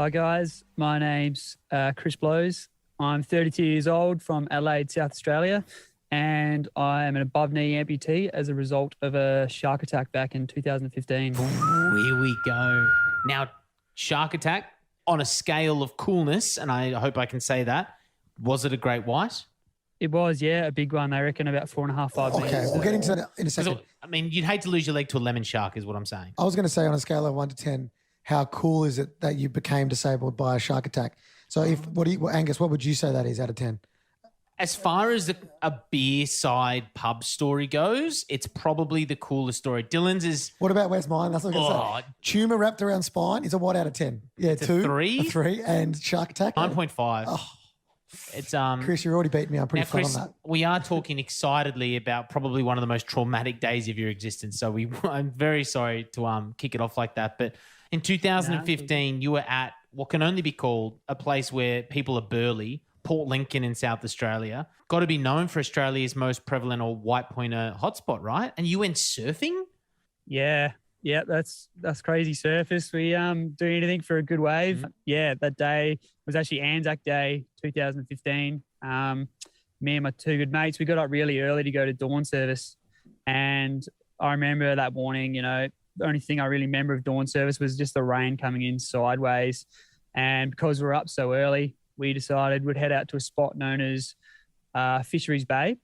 Hi guys, my name's Chris Blows. I'm 32 years old from Adelaide, South Australia, and I am an above-knee amputee as a result of a shark attack back in 2015. Here we go. Now, shark attack on a scale of coolness, and I hope I can say that, was it a great white? It was, yeah, a big one. I reckon about 4.5, 5 meters. Okay, we'll get into that in a second. I mean, you'd hate to lose your leg to a lemon shark is what I'm saying. I was going to say on a scale of 1 to 10, how cool is it that you became disabled by a shark attack? So Angus, what would you say that is out of 10? As far as a beer side pub story goes, it's probably the coolest story. Dylan's is... What about where's mine? That's what I was going to say. Tumor wrapped around spine is a what out of 10? Yeah, it's 2. A 3. A 3. And shark attack? 9.5. Oh. It's Chris, you're already beating me. I'm pretty flat on that. We are talking excitedly about probably one of the most traumatic days of your existence. So I'm very sorry to kick it off like that. But in 2015, you were at what can only be called a place where people are burly, Port Lincoln in South Australia. Got to be known for Australia's most prevalent or white pointer hotspot, right? And you went surfing? Yeah, that's crazy surface. We do anything for a good wave. Mm-hmm. Yeah, that day was actually Anzac Day 2015. Me and my two good mates, we got up really early to go to dawn service. And I remember that morning, the only thing I really remember of dawn service was just the rain coming in sideways. And because we're up so early, we decided we'd head out to a spot known as Fisheries Bay.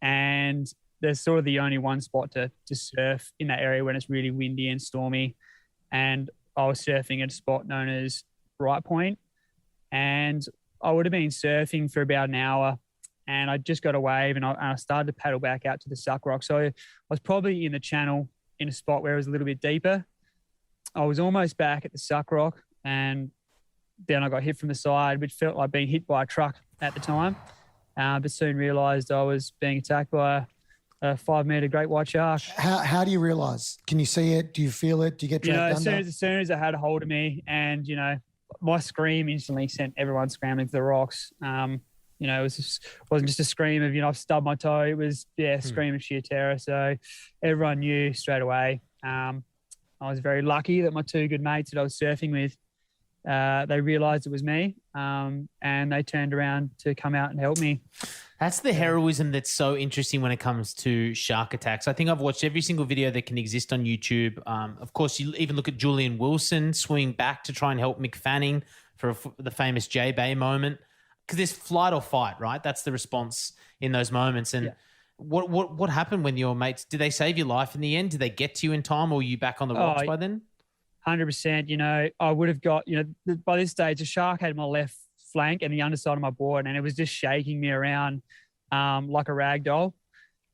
And there's sort of the only one spot to surf in that area when it's really windy and stormy. And I was surfing at a spot known as Bright Point. And I would have been surfing for about an hour, and I just got a wave, and I started to paddle back out to the Suck Rock. So I was probably in the channel in a spot where it was a little bit deeper. I was almost back at the Suck Rock, and then I got hit from the side, which felt like being hit by a truck at the time. But soon realised I was being attacked by a 5-metre great white shark. How do you realise? Can you see it? Do you feel it? Do you get dragged under? As soon as it had a hold of me, and my scream instantly sent everyone scrambling to the rocks. It wasn't just a scream of I've stubbed my toe. It was a scream of sheer terror. So everyone knew straight away. I was very lucky that my two good mates that I was surfing with, they realised it was me, and they turned around to come out and help me. That's the heroism that's so interesting when it comes to shark attacks. I think I've watched every single video that can exist on YouTube. Of course, you even look at Julian Wilson swimming back to try and help Mick Fanning for the famous J-Bay moment. Because there's flight or fight, right? That's the response in those moments. And what happened when your mates, did they save your life in the end? Did they get to you in time, or were you back on the rocks by then? 100%. I would have got, by this stage, a shark had my left flank and the underside of my board, and it was just shaking me around like a rag doll.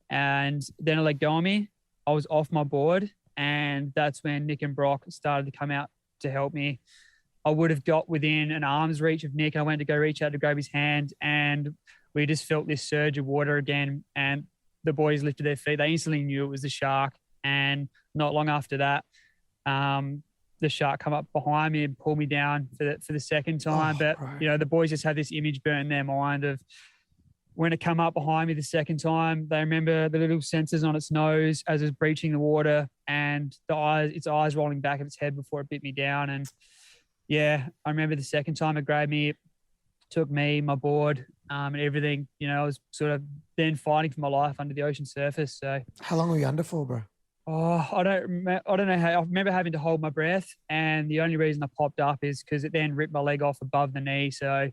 And then it let go of me. I was off my board, and that's when Nick and Brock started to come out to help me. I would have got within an arm's reach of Nick. I went to go reach out to grab his hand, and we just felt this surge of water again, and the boys lifted their feet. They instantly knew it was the shark, and not long after that, the shark come up behind me and pulled me down for the second time. The boys just had this image burnt in their mind of when it come up behind me the second time. They remember the little sensors on its nose as it was breaching the water, and its eyes rolling back of its head before it bit me down. And I remember the second time it grabbed me, it took me, my board, and everything. I was sort of then fighting for my life under the ocean surface. So how long were you under for, bro? Oh, I don't know how. I remember having to hold my breath, and the only reason I popped up is because it then ripped my leg off above the knee. So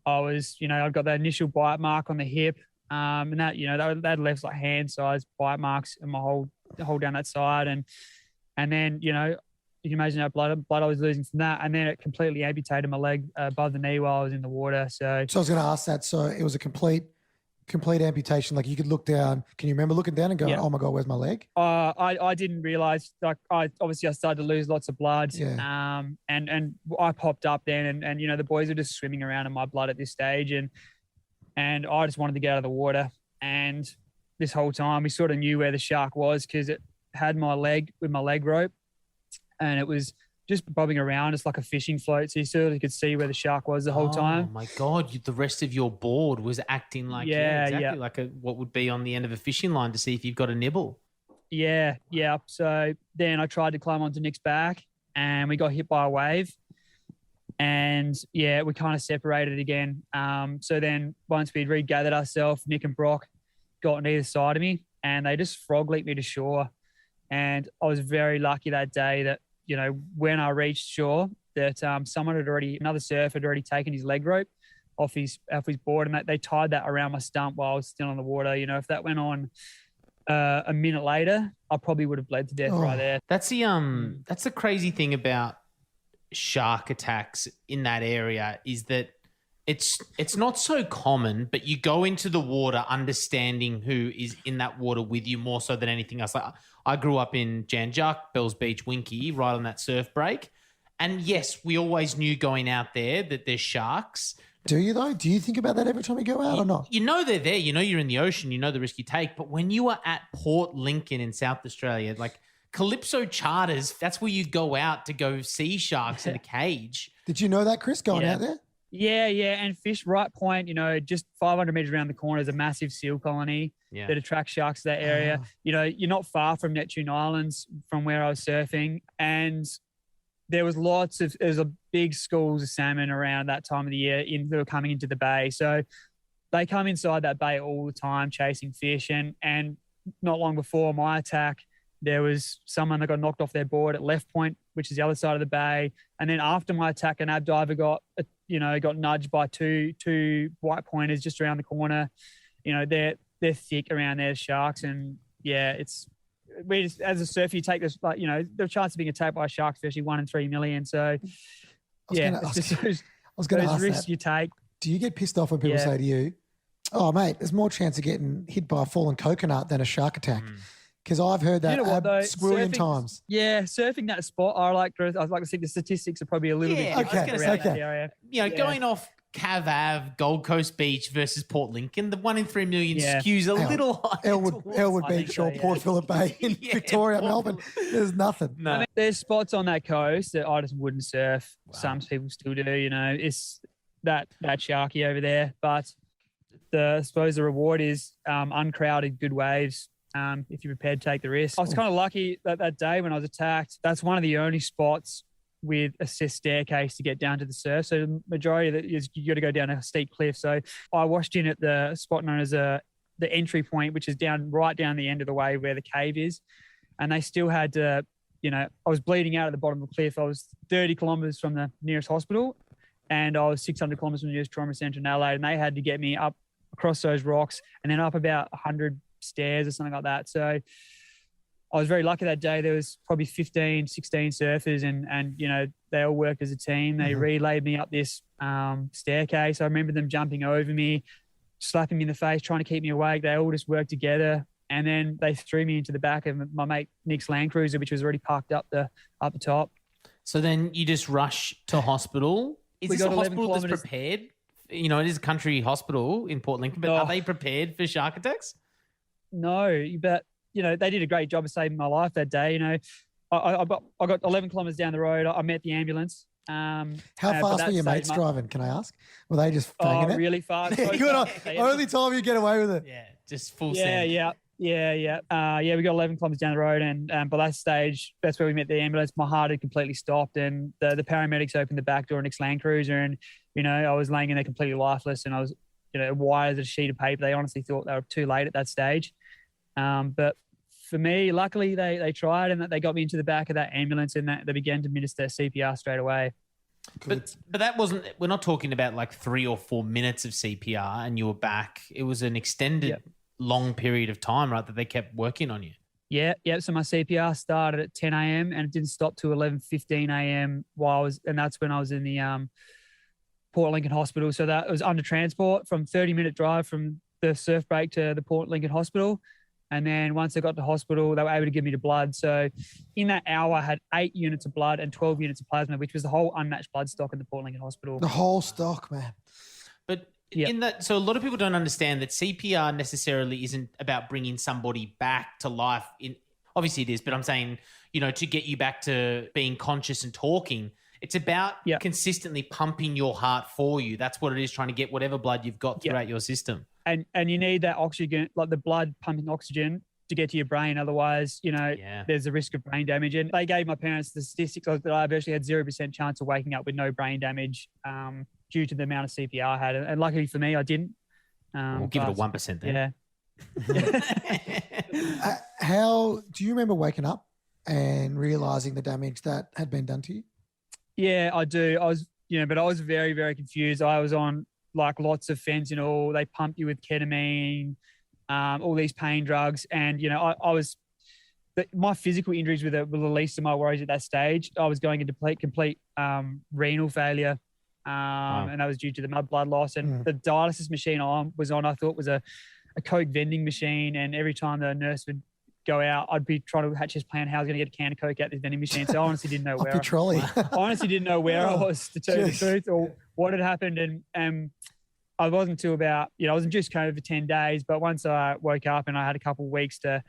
I was, I've got that initial bite mark on the hip, and that left like hand-sized bite marks in my whole down that side, and then you can imagine how blood I was losing from that, and then it completely amputated my leg above the knee while I was in the water. So I was going to ask that. So it was a complete amputation. Like you could look down. Can you remember looking down and going, "Oh my God, where's my leg?" I didn't realize. Like I started to lose lots of blood. Yeah. And I popped up then, and the boys were just swimming around in my blood at this stage, and I just wanted to get out of the water. And this whole time, we sort of knew where the shark was because it had my leg with my leg rope, and it was just bobbing around. It's like a fishing float. So you sort of could see where the shark was the whole time. Oh my God. The rest of your board was acting like, like what would be on the end of a fishing line to see if you've got a nibble. Yeah. So then I tried to climb onto Nick's back, and we got hit by a wave. And yeah, we kind of separated again. So then once we'd regathered ourselves, Nick and Brock got on either side of me and they just frog leaped me to shore. And I was very lucky that day that, you know, when I reached shore, that another surfer had already taken his leg rope off his board, and that they tied that around my stump while I was still on the water. You know, if that went on a minute later, I probably would have bled to death right there. That's the crazy thing about shark attacks in that area is that it's not so common, but you go into the water understanding who is in that water with you more so than anything else. Like I grew up in Jan Juc, Bells Beach, Winky, right on that surf break. And yes, we always knew going out there that there's sharks. Do you though? Do you think about that every time you go out or not? You know they're there. You know you're in the ocean. You know the risk you take. But when you are at Port Lincoln in South Australia, like Calypso Charters, that's where you go out to go see sharks in a cage. Did you know that, Chris, going out there? Yeah. And Fish Right Point, you know, just 500 meters around the corner is a massive seal colony that attracts sharks to that area. You know, you're not far from Neptune Islands from where I was surfing. And there was a big schools of salmon around that time of the year that were coming into the bay. So they come inside that bay all the time chasing fish. And not long before my attack, there was someone that got knocked off their board at Left Point, which is the other side of the bay. And then after my attack, an ab diver got nudged by two white pointers just around the corner. You know, they're thick around there, sharks. And yeah, as a surfer, you take this, like, you know, the chance of being attacked by a shark, especially 1 in 3 million. So I was going to ask risks that. you take. Do you get pissed off when people say to you, "Oh, mate, there's more chance of getting hit by a fallen coconut than a shark attack"? Because I've heard that squillion times. Yeah, surfing that spot, I like to think the statistics are probably a little bit different around that area. You know, going off Cav Ave, Gold Coast Beach versus Port Lincoln, the 1 in 3 million skews a little high. Elwood Beach or Port Phillip Bay in Victoria, Melbourne. There's nothing. No. I mean, there's spots on that coast that I just wouldn't surf. Wow. Some people still do, you know. It's that sharky over there. But I suppose the reward is uncrowded, good waves. If you're prepared to take the risk. I was kind of lucky that day when I was attacked. That's one of the only spots with a staircase to get down to the surf. So the majority of it is you got to go down a steep cliff. So I washed in at the spot known as the entry point, which is right down the end of the way where the cave is. And they still had to, you know, I was bleeding out at the bottom of the cliff. I was 30 kilometres from the nearest hospital and I was 600 kilometres from the nearest trauma centre in Adelaide. And they had to get me up across those rocks and then up about 100 stairs or something like that. So I was very lucky that day. There was probably 15, 16 surfers and you know, they all worked as a team. They relayed me up this staircase. I remember them jumping over me, slapping me in the face, trying to keep me awake. They all just worked together. And then they threw me into the back of my mate Nick's Land Cruiser, which was already parked up the top. So then you just rush to hospital. Is this a hospital that's prepared? You know, it is a country hospital in Port Lincoln, but are they prepared for shark attacks? No, but you know, they did a great job of saving my life that day. You know, I got 11 kilometers down the road. I met the ambulance. How fast were your mates driving? Can I ask? Were they just banging it? Really fast. Good on. Only time you get away with it. Yeah, just full send. Yeah. We got 11 kilometers down the road, and by that stage, that's where we met the ambulance. My heart had completely stopped, and the paramedics opened the back door of Nick's Land Cruiser, and you know, I was laying in there completely lifeless, and I was, you know, white as a sheet of paper. They honestly thought they were too late at that stage. But for me, luckily they tried and that they got me into the back of that ambulance and that they began to administer CPR straight away. But that wasn't, we're not talking about like 3 or 4 minutes of CPR and you were back. It was an extended long period of time, right, that they kept working on you. Yeah. So my CPR started at 10 a.m. and it didn't stop till 11:15 a.m. and that's when I was in the Port Lincoln Hospital. So that was under transport from 30-minute drive from the surf break to the Port Lincoln Hospital. And then once I got to hospital, they were able to give me the blood. So in that hour, I had 8 units of blood and 12 units of plasma, which was the whole unmatched blood stock in the Port Lincoln Hospital. The whole stock, man. But in that, so a lot of people don't understand that CPR necessarily isn't about bringing somebody back to life. Obviously it is, but I'm saying, you know, to get you back to being conscious and talking. It's about consistently pumping your heart for you. That's what it is, trying to get whatever blood you've got throughout your system. And you need that oxygen, like the blood pumping oxygen to get to your brain. Otherwise, there's a risk of brain damage. And they gave my parents the statistics that I virtually had 0% chance of waking up with no brain damage due to the amount of CPR I had. And luckily for me, I didn't. We'll give it a 1% then. Yeah. How do you remember waking up and realizing the damage that had been done to you? Yeah, I do. I was very, very confused. I was on like lots of fentanyl. They pump you with ketamine, all these pain drugs. And, my physical injuries were the least of my worries at that stage. I was going into complete renal failure. And that was due to the blood loss. And the dialysis machine I thought was a Coke vending machine. And every time the nurse would go out, I'd be trying to hatch his plan how I was going to get a can of Coke out this vending machine. So I honestly didn't know where. I was, to tell you the truth, or what had happened. And I wasn't until about, I was induced coma for 10 days. But once I woke up and I had a couple of weeks to,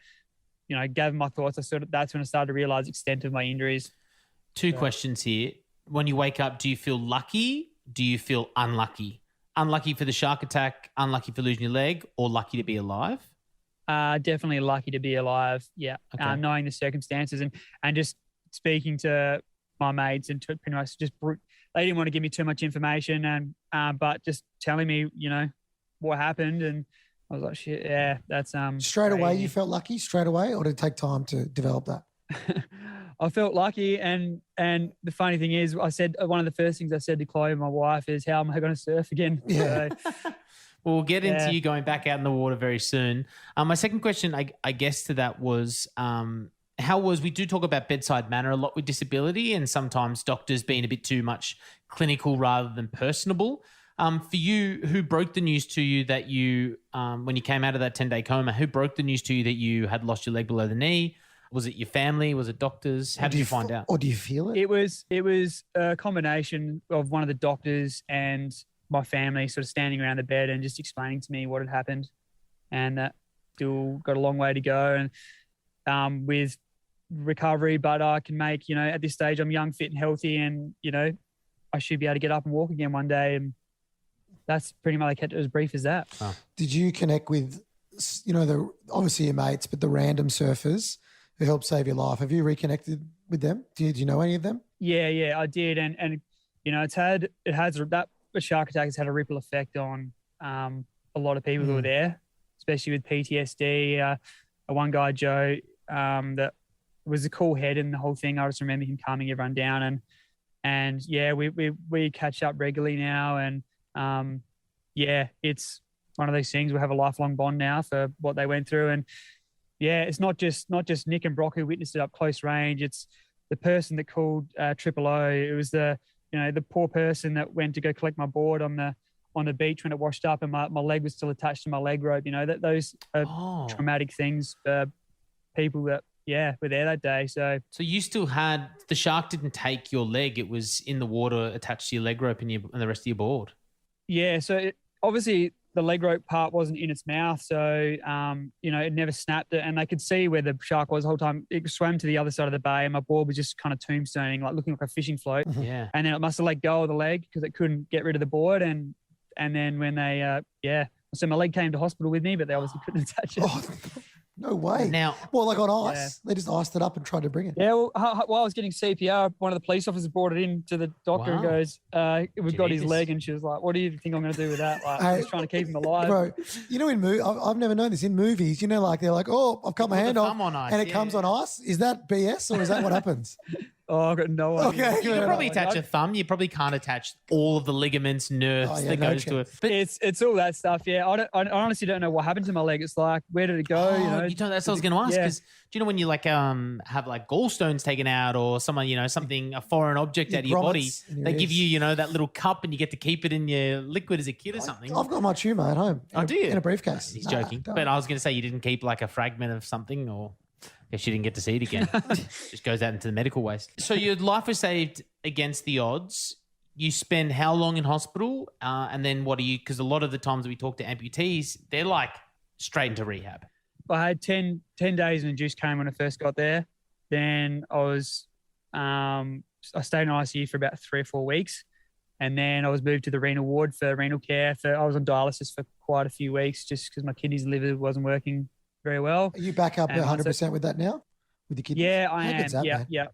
gather my thoughts, that's when I started to realize the extent of my injuries. Two questions here. When you wake up, do you feel lucky? Do you feel unlucky? Unlucky for the shark attack, unlucky for losing your leg, or lucky to be alive? Definitely lucky to be alive. Yeah. Okay. Knowing the circumstances and just speaking to my mates and pretty much they didn't want to give me too much information but just telling me, what happened. And I was like, shit, yeah, that's straight away. You felt lucky straight away, or did it take time to develop that? I felt lucky, and the funny thing is, I said one of the first things I said to Chloe, my wife, is, "How am I going to surf again?" Yeah. So, well, we'll get into you going back out in the water very soon. My second question, I guess, to that was, we do talk about bedside manner a lot with disability, and sometimes doctors being a bit too much clinical rather than personable. For you, who broke the news to you that you, when you came out of that 10-day coma, who broke the news to you that you had lost your leg below the knee? Was it your family? Was it doctors? How did you find out? Or do you feel it? It was a combination of one of the doctors and my family sort of standing around the bed and just explaining to me what had happened. And that still got a long way to go and with recovery, but I can make, at this stage I'm young, fit and healthy, and, I should be able to get up and walk again one day. And that's pretty much kept it as brief as that. Oh. Did you connect with, obviously your mates, but the random surfers who helped save your life? Have you reconnected with them? Do you know any of them? Yeah, I did. And that shark attack has had a ripple effect on a lot of people who were there, especially with PTSD. One guy, Joe, that was a cool head in the whole thing. I just remember him calming everyone down, and we catch up regularly now. And it's one of those things. We have a lifelong bond now for what they went through. And yeah, it's not just Nick and Brock who witnessed it up close range. It's the person that called Triple O. It was the poor person that went to go collect my board on the beach when it washed up, and my leg was still attached to my leg rope. Those are traumatic things for people that were there that day. So you still had, the shark didn't take your leg; it was in the water attached to your leg rope and the rest of your board. Yeah. So obviously the leg rope part wasn't in its mouth, so it never snapped it, and they could see where the shark was the whole time. It swam to the other side of the bay, and my board was just kind of tombstoning, like looking like a fishing float. Yeah. And then it must have let go of the leg because it couldn't get rid of the board, and then when they so my leg came to hospital with me, but they obviously couldn't attach it. Oh, no way. Now, well, like on ice, they just iced it up and tried to bring it. Yeah, well, while I was getting CPR, one of the police officers brought it in to the doctor and goes, we've got his leg. And she was like, what do you think I'm going to do with that? Like, I'm just trying to keep him alive. Bro, in I've never known this. In movies, like they're like, oh, I've cut my hand off and it comes on ice. Is that BS or is that what happens? Oh, I've got no idea. Okay, you can probably attach a thumb. You probably can't attach all of the ligaments, nerves that goes to it. But it's all that stuff. Yeah, I honestly don't know what happened to my leg. It's like, where did it go? That's what I was going to ask. Because do you know when you have like gallstones taken out or something, a foreign object out of your body, they give you, that little cup and you get to keep it in your liquid as a kid or something. I've got my tumour at home. Do you? In a briefcase. He's joking. But I was going to say you didn't keep like a fragment of something, or guess you didn't get to see it again. Just goes out into the medical waste. So your life was saved against the odds. You spend how long in hospital? And then what do you, because a lot of the times we talk to amputees, they're like straight into rehab. I had 10 days in induced coma when I first got there. Then I stayed in ICU for about 3 or 4 weeks. And then I was moved to the renal ward for renal care. I was on dialysis for quite a few weeks just because my kidneys and liver wasn't working very well. Are you back up And 100% with that now? With your kidneys? Yeah, I How am. good's that, Yeah, man? yeah.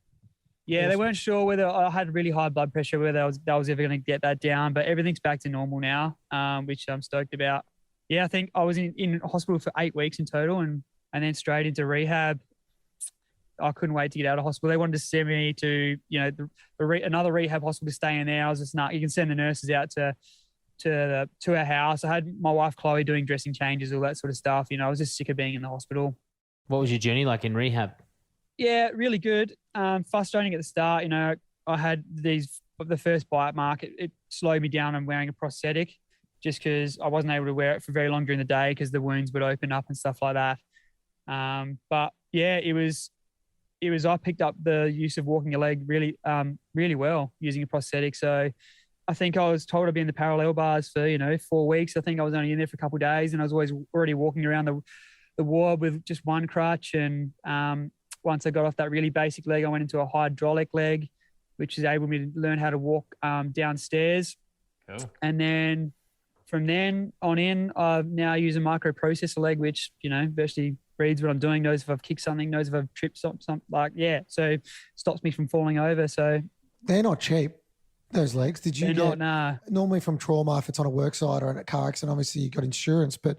Yeah, Awesome. they weren't sure whether I had really high blood pressure, whether I was ever going to get that down, but everything's back to normal now, which I'm stoked about. Yeah, I think I was in hospital for 8 weeks in total, and then straight into rehab. I couldn't wait to get out of hospital. They wanted to send me to, another rehab hospital to stay in there. I was just you can send the nurses out to our house. I had my wife Chloe doing dressing changes, all that sort of stuff. I was just sick of being in the hospital. What was your journey like in rehab? Yeah, really good. Frustrating at the start. I had the first bite mark. It slowed me down on wearing a prosthetic just because I wasn't able to wear it for very long during the day because the wounds would open up and stuff like that. But yeah, it was, I picked up the use of walking a leg really, really well using a prosthetic. So I think I was told I'd be in the parallel bars for, 4 weeks. I think I was only in there for a couple of days, and I was always already walking around the ward with just one crutch. And once I got off that really basic leg, I went into a hydraulic leg, which has enabled me to learn how to walk downstairs. Cool. And then from then on in, I now use a microprocessor leg, which, virtually reads what I'm doing, knows if I've kicked something, knows if I've tripped something, so stops me from falling over. So they're not cheap, those legs. Did you get, nah. Normally from trauma, if it's on a work site or in a car accident, obviously you got insurance, but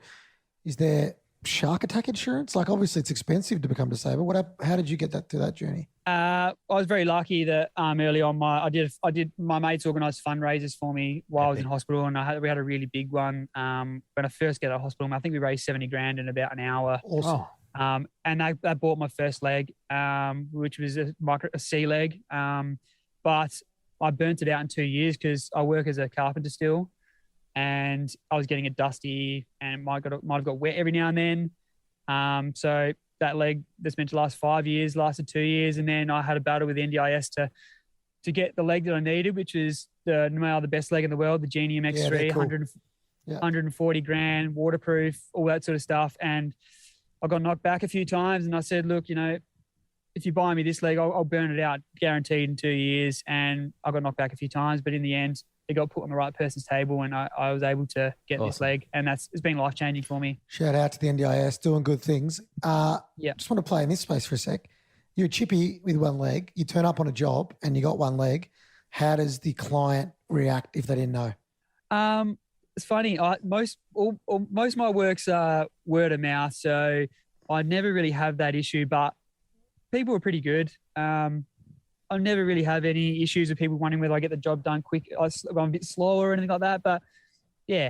is there shark attack insurance? Like, obviously it's expensive to become disabled. How did you get through that journey? I was very lucky that early on my mates organised fundraisers for me while I was in hospital, and we had a really big one when I first got out of hospital. I think we raised $70,000 in about an hour. Awesome. And that bought my first leg, which was a C leg. But I burnt it out in 2 years because I work as a carpenter still, and I was getting it dusty and might have got wet every now and then. So that leg that's meant to last 5 years lasted 2 years, and then I had a battle with NDIS to get the leg that I needed, which is the best leg in the world, the Genium X3, cool. 140 grand, waterproof, all that sort of stuff. And I got knocked back a few times, and I said, look, if you buy me this leg, I'll burn it out guaranteed in 2 years. And I got knocked back a few times, but in the end, it got put on the right person's table, and I was able to get this leg, and it's been life-changing for me. Shout out to the NDIS, doing good things. Just want to play in this space for a sec. You're a chippy with one leg. You turn up on a job and you got one leg. How does the client react if they didn't know? It's funny. Most of my work's word of mouth, so I never really have that issue. But people are pretty good. I never really have any issues with people wondering whether I get the job done quick. I'm a bit slower or anything like that. But yeah,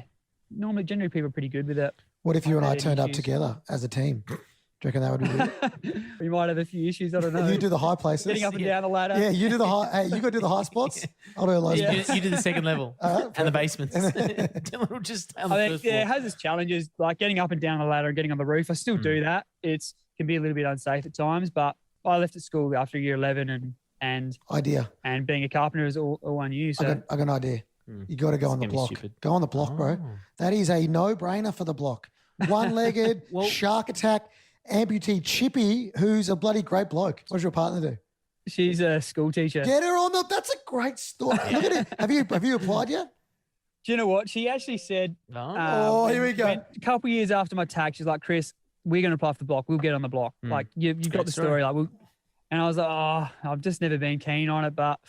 generally people are pretty good with it. What if you and I turned up together as a team? Do you reckon that would be good? We might have a few issues. I don't know. You do the high places. Getting up and down the ladder. Yeah, you do the high. Hey, you got to do the high spots. I'll do the low spots. You do the second level and the basements. Dylan will just stay on the first floor. It has its challenges, like getting up and down the ladder and getting on the roof. I still do that. It can be a little bit unsafe at times, but I left at school after year 11 and being a carpenter is all I knew. So I got an idea. You got to go on the block. Go on the block, bro. That is a no-brainer for the block. One-legged, shark attack, amputee Chippy, who's a bloody great bloke. What does your partner do? She's a school teacher. Get her on that's a great story. Look at it. Have you applied yet? Do you know what? She actually said, here we go. A couple of years after my tag, she's like, Chris, we're going to apply for the block. We'll get on the block. Like, you've got the story. Like, and I was like, I've just never been keen on it, but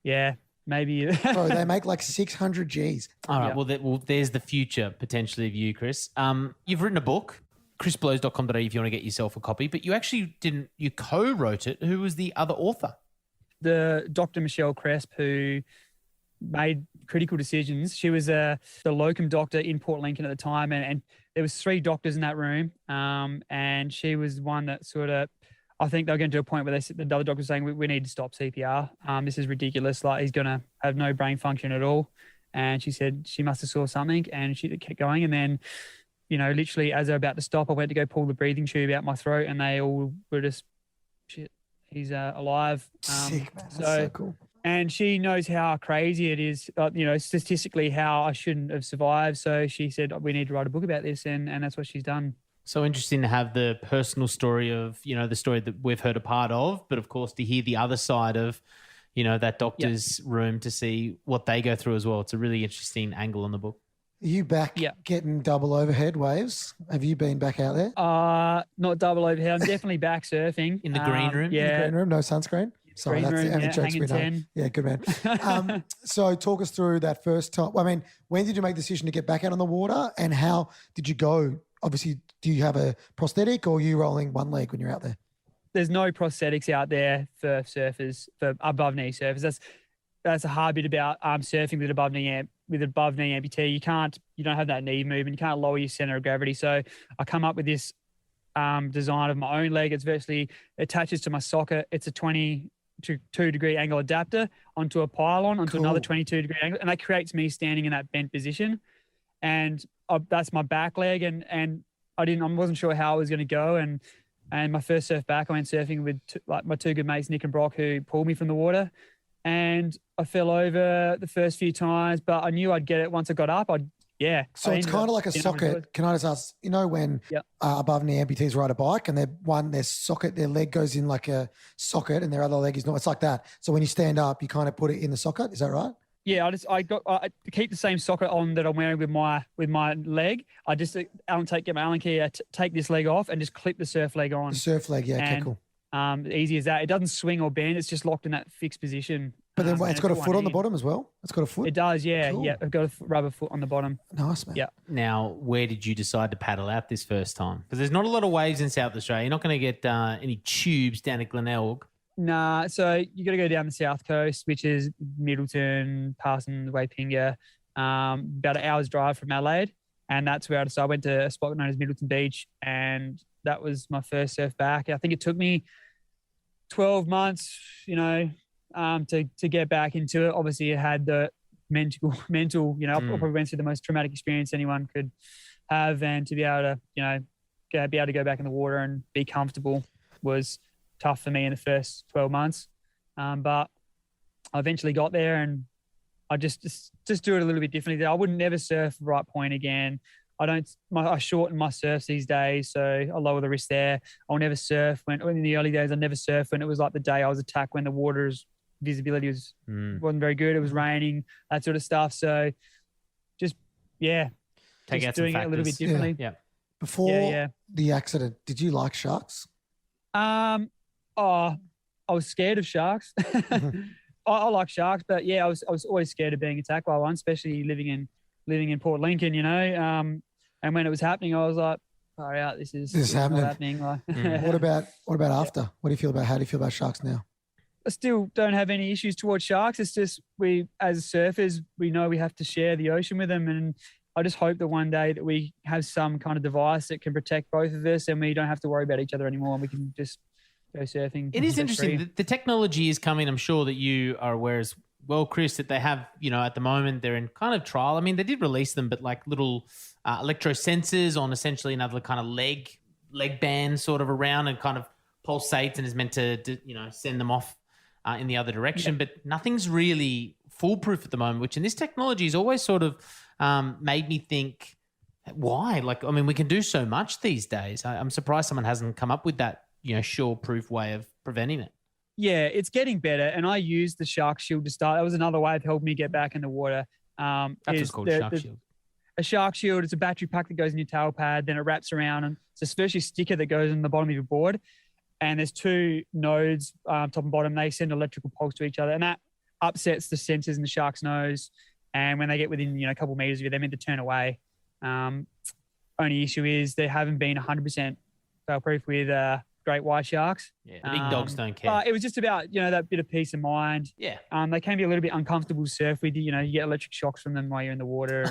yeah, maybe. Bro, they make like 600 Gs. All right. Well, there's the future potentially of you, Chris. You've written a book, chrisblows.com.au if you want to get yourself a copy, but you actually didn't, you co-wrote it. Who was the other author? The Dr. Michelle Cresp, who made critical decisions. She was the locum doctor in Port Lincoln at the time, and there was 3 doctors in that room, and she was one that sort of, I think they were getting to a point where the other doctor was saying, we need to stop CPR. This is ridiculous. Like, he's going to have no brain function at all. And she said she must have saw something, and she kept going. And then, literally as they're about to stop, I went to go pull the breathing tube out my throat, and they all were just, shit, he's alive. Sick, man. That's so cool. And she knows how crazy it is, statistically, how I shouldn't have survived. So she said, we need to write a book about this. And that's what she's done. So interesting to have the personal story of, the story that we've heard a part of, but of course to hear the other side of, that doctor's room to see what they go through as well. It's a really interesting angle on the book. you back getting double overhead waves? Have you been back out there? Not double overhead. I'm definitely back surfing. In the green room? Yeah. In the green room, no sunscreen? Sorry, that's the only jokes we know. 10. Yeah, good man. So talk us through that first time. I mean, when did you make the decision to get back out on the water, and how did you go? Obviously, do you have a prosthetic, or are you rolling one leg when you're out there? There's no prosthetics out there for surfers, for above knee surfers. That's a hard bit about surfing with above knee amputee. You don't have that knee movement. You can't lower your center of gravity. So I come up with this design of my own leg. It's virtually attaches to my socket. It's a 22-degree angle adapter onto a pylon, onto another 22-degree angle, and that creates me standing in that bent position. And that's my back leg, and I wasn't sure how I was going to go. And my first surf back, I went surfing with my two good mates, Nick and Brock, who pulled me from the water. And I fell over the first few times, but I knew I'd get it once I got up. So it's kind of like a socket. Can I just ask, when above knee amputees ride a bike and their leg goes in like a socket and their other leg is not, it's like that. So when you stand up, you kind of put it in the socket. Is that right? Yeah, I keep the same socket on that I'm wearing with my leg. I just get my Allen key, take this leg off and just clip the surf leg on. The surf leg, okay, cool. Easy as that. It doesn't swing or bend. It's just locked in that fixed position. But then it's got a foot on the bottom as well? It's got a foot? It does, yeah. Cool. Yeah, I've got a rubber foot on the bottom. Nice, man. Yeah. Now, where did you decide to paddle out this first time? Because there's not a lot of waves in South Australia. You're not going to get any tubes down at Glenelg. Nah, so you got to go down the south coast, which is Middleton, passing Waipinga, about an hour's drive from Adelaide. And that's where I decided. I went to a spot known as Middleton Beach, and that was my first surf back. I think it took me 12 months, to get back into it. Obviously, it had the mental, I probably went through the most traumatic experience anyone could have, and to be able to, go back in the water and be comfortable was tough for me in the first 12 months. But I eventually got there, and I just do it a little bit differently. I wouldn't never surf right point again. I shorten my surfs these days, so I lower the risk there. I'll never surf when in the early days. I never surfed when it was like the day I was attacked, when the water's visibility wasn't very good. It was raining, that sort of stuff. So take out doing it a little bit differently. Yeah. Before the accident, did you like sharks? I was scared of sharks. I like sharks, but I was always scared of being attacked by one, especially living in Port Lincoln, and when it was happening, I was like, far out, this is happening. Like, What about after? How do you feel about sharks now? I still don't have any issues towards sharks. It's just we, as surfers, we know we have to share the ocean with them, and I just hope that one day that we have some kind of device that can protect both of us, and we don't have to worry about each other anymore, and we can just go surfing. It is interesting. The technology is coming. I'm sure that you are aware as well, Chris, that they have, at the moment they're in kind of trial. I mean, they did release them, but like little electro sensors on essentially another kind of leg band sort of around, and kind of pulsates and is meant to send them off in the other direction. But nothing's really foolproof at the moment, which in this technology has always sort of made me think, why? Like, I mean, we can do so much these days. I'm surprised someone hasn't come up with that, sure-proof way of preventing it. Yeah, it's getting better, and I used the Shark Shield to start. That was another way of helping me get back in the water. That's what's called Shark Shield. A Shark Shield, it's a battery pack that goes in your tail pad, then it wraps around, and it's a special sticker that goes in the bottom of your board. And there's two nodes, top and bottom. They send electrical pulse to each other, and that upsets the sensors in the shark's nose. And when they get within a couple of meters of you, they're meant to turn away. Only issue is they haven't been 100% fail-proof with great white sharks. Yeah, the big dogs don't care. But it was just about, that bit of peace of mind. Yeah. They can be a little bit uncomfortable to surf with. You get electric shocks from them while you're in the water.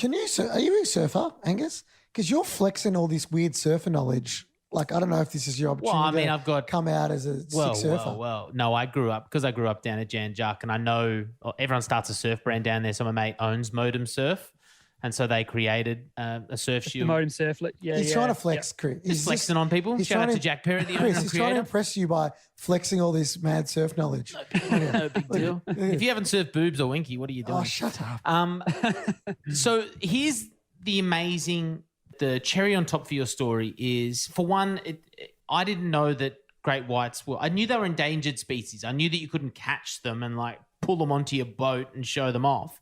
And are you a surfer, Angus? Because you're flexing all this weird surfer knowledge. Like, I don't know if this is your opportunity to come out as a sick surfer. Well, no, I grew up down at Jan Juck, and I know everyone starts a surf brand down there. So my mate owns Modem Surf. And so they created a surf shield. The Modem Surf. He's trying to flex, Chris. He's flexing on people. Shout out to Jack Perry, the owner and Chris, he's trying to impress you by flexing all this mad surf knowledge. No big deal. If you haven't surfed boobs or Winky, what are you doing? Oh, shut up. So here's the cherry on top for your story is, for one, I didn't know that great whites I knew they were endangered species. I knew that you couldn't catch them and like pull them onto your boat and show them off.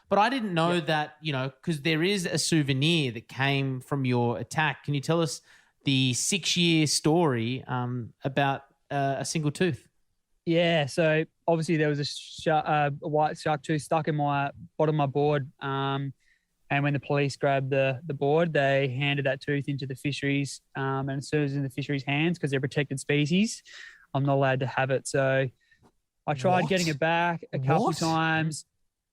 But I didn't know that, because there is a souvenir that came from your attack. Can you tell us the 6-year story about a single tooth? Yeah, so obviously there was a white shark tooth stuck in my bottom of my board. And when the police grabbed the board, they handed that tooth into the fisheries. And as soon as it's in the fisheries' hands, because they're protected species, I'm not allowed to have it. So I tried getting it back a couple times.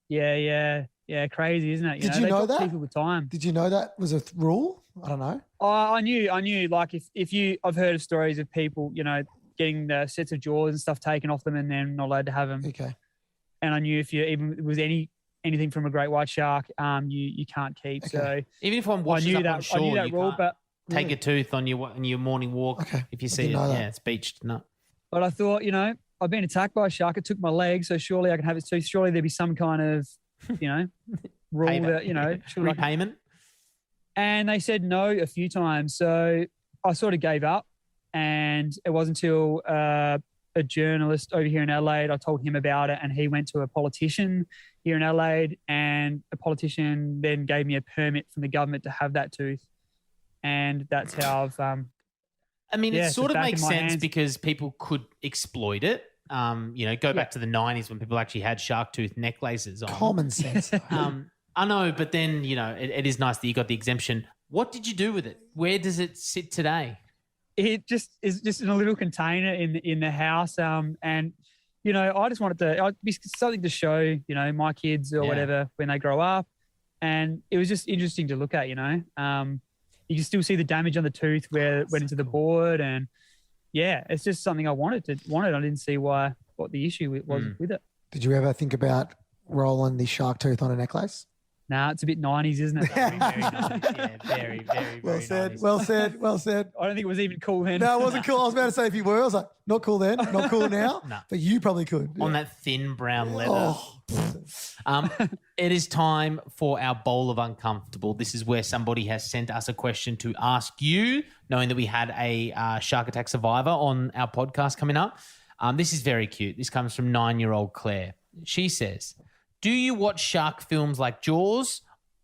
Yeah, crazy, isn't it? Did you know that? People with time. Did you know that was a rule? I don't know. I knew. Like I've heard of stories of people, getting the sets of jaws and stuff taken off them and then not allowed to have them. Okay. And I knew if you even was anything from a great white shark, you can't keep. Okay. So even if I'm watching on shore, I knew that rule, but take a tooth on your morning walk. Okay. If you see it, yeah, it's beached. No. But I thought, I've been attacked by a shark. It took my leg, so surely I can have its tooth. Surely there'd be some kind of, rule that, repayment. And they said no a few times. So I sort of gave up. And it wasn't until a journalist over here in Adelaide, I told him about it, and he went to a politician here in Adelaide, and the politician then gave me a permit from the government to have that tooth. And that's how I've... it sort of makes sense because people could exploit it. Go back to the 90s when people actually had shark tooth necklaces on. Common sense. I know, but then, it is nice that you got the exemption. What did you do with it? Where does it sit today? It just is just in a little container in the house. And, I just wanted to be something to show, my kids or whatever when they grow up. And it was just interesting to look at, you can still see the damage on the tooth where it went into the board. And it's just something I wanted. I didn't see what the issue was with it. Did you ever think about rolling the shark tooth on a necklace? Nah, it's a bit 90s, isn't it? Very, very 90s. Yeah, very, very, well very said, 90s. Well said. I don't think it was even cool then. No, it wasn't cool. I was about to say if you were, I was like, not cool then, not cool now. No. But you probably could. On that thin brown leather. It is time for our bowl of uncomfortable. This is where somebody has sent us a question to ask you, knowing that we had a shark attack survivor on our podcast coming up. This is very cute. This comes from 9-year-old Claire. She says, do you watch shark films like Jaws,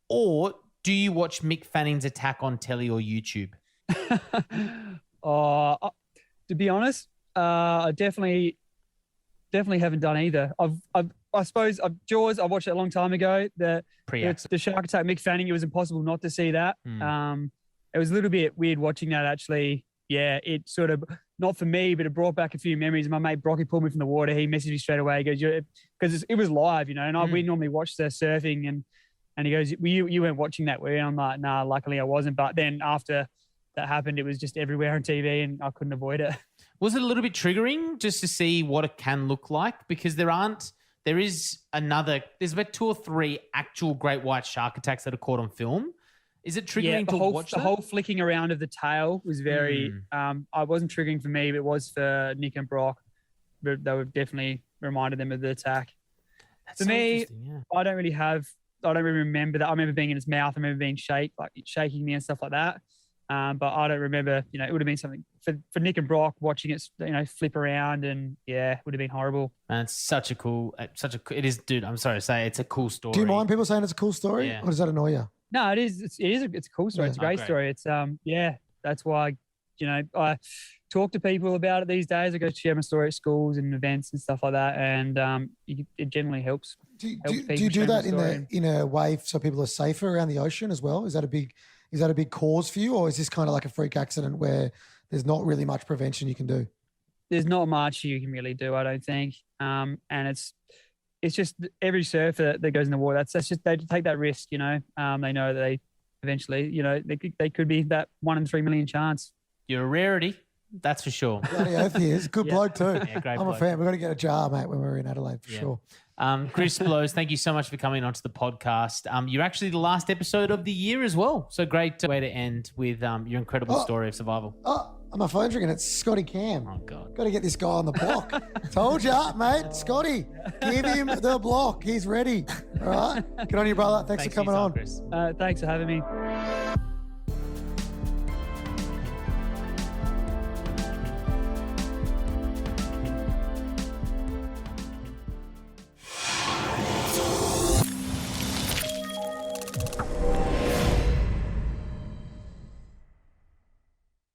or do you watch Mick Fanning's attack on telly or YouTube? To be honest, I definitely haven't done either. I suppose Jaws, I watched it a long time ago. The shark attack, Mick Fanning, it was impossible not to see that. It was a little bit weird watching that actually. Yeah, it sort of, not for me, but it brought back a few memories. My mate Brocky pulled me from the water. He messaged me straight away. He goes, because it was live, and we normally watch the surfing, and he goes, you weren't watching that, were you? And I'm like, nah, luckily I wasn't. But then after that happened, it was just everywhere on TV and I couldn't avoid it. Was it a little bit triggering just to see what it can look like? Because there's about 2 or 3 actual great white shark attacks that are caught on film. Is it triggering to watch that? The whole flicking around of the tail was very, I wasn't triggering for me, but it was for Nick and Brock. But they were definitely reminded them of the attack. For me, I don't really remember that. I remember being in his mouth. I remember being shaking me and stuff like that. But I don't remember, it would have been something for Nick and Brock watching it, flip around, and it would have been horrible. And it's it is, dude, I'm sorry to say, it's a cool story. Do you mind people saying it's a cool story? Yeah. Or does that annoy you? No, it is. It's a cool story. Yeah. It's a great story. It's that's why, I talk to people about it these days. I go share my story at schools and events and stuff like that, and it generally helps. Do you do that in a way so people are safer around the ocean as well? Is that a big cause for you, or is this kind of like a freak accident where there's not really much prevention you can do? There's not much you can really do, I don't think. And it's just every surfer that goes in the water, that's just, they take that risk, They know that they eventually, they could be that 1 in 3 million chance. You're a rarity, that's for sure. Bloody oath he is. Good bloke too. Yeah, great I'm bloke. a fan. We've got to get a jar, mate, when we're in Adelaide for sure. Chris Blows, thank you so much for coming onto the podcast. You're actually the last episode of the year as well. So great way to end with your incredible story of survival. My phone's ringing. It's Scotty Cam. Oh, God. Got to get this guy on the block. Told ya, mate. Scotty, give him the block. He's ready. All right. Good on you, brother. Thanks for coming on. Chris. Thanks for having me.